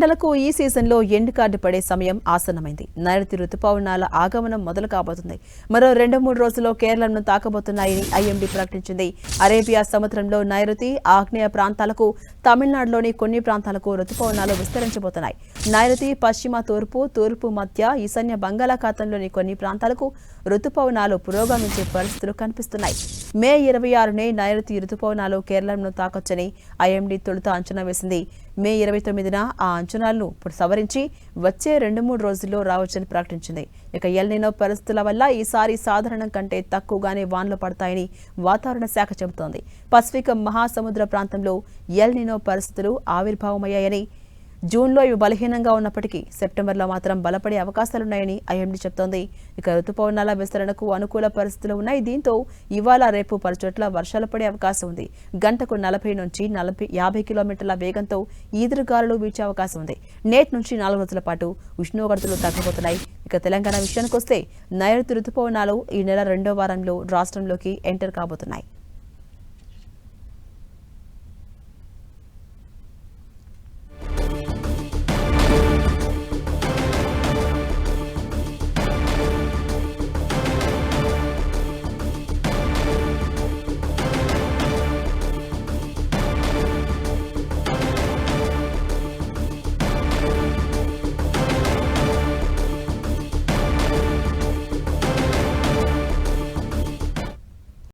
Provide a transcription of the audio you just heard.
ఎండలకు ఈ సీజన్లో ఎండు కార్డు పడే సమయం ఆసన్నమైంది. నైరుతి రుతుపవనాల ఆగమనం మొదలు కాబోతుంది. మరో 2-3 రోజుల్లో కేరళను తాకబోతున్నాయని ఐఎండీ ప్రకటించింది. అరేబియా సముద్రంలో నైరుతి, ఆగ్నేయ ప్రాంతాలకు, తమిళనాడులోని కొన్ని ప్రాంతాలకు రుతుపవనాలు విస్తరించబోతున్నాయి. నైరుతి, పశ్చిమ, తూర్పు మధ్య, ఈశాన్య బంగాళాఖాతంలోని కొన్ని ప్రాంతాలకు రుతుపవనాలు పురోగమించే పరిస్థితులు కనిపిస్తున్నాయి. మే 26నే నైరుతి రుతుపవనాలు కేరళను తాకొచ్చని ఐఎండీ తొలుత అంచనా వేసింది. మే 29న ఆ అంచనాలను సవరించి వచ్చే 2-3 రోజుల్లో రావచ్చని ప్రకటించింది. ఇక ఎల్ నినో పరిస్థితుల వల్ల ఈసారి సాధారణం కంటే తక్కువగానే వానలు పడతాయని వాతావరణ శాఖ చెబుతోంది. పసిఫిక్ మహాసముద్ర ప్రాంతంలో ఎల్ నినో పరిస్థితులు ఆవిర్భావమయ్యాయని, జూన్లో ఇవి బలహీనంగా ఉన్నప్పటికీ సెప్టెంబర్లో మాత్రం బలపడే అవకాశాలున్నాయని ఐఎండీ చెబుతోంది. ఇక రుతుపవనాల విస్తరణకు అనుకూల పరిస్థితులు ఉన్నాయి. దీంతో ఇవాళ రేపు పలుచోట్ల వర్షాలు పడే అవకాశం ఉంది. గంటకు 40 నుంచి 50 కిలోమీటర్ల వేగంతో ఈదురుగాలులు వీచే అవకాశం ఉంది. నేటి నుంచి 4 రోజుల పాటు ఉష్ణోగ్రతలు తగ్గబోతున్నాయి. ఇక తెలంగాణ విషయానికొస్తే నైరుతి రుతుపవనాలు ఈ నెల 2వ వారంలో రాష్ట్రంలోకి ఎంటర్ కాబోతున్నాయి.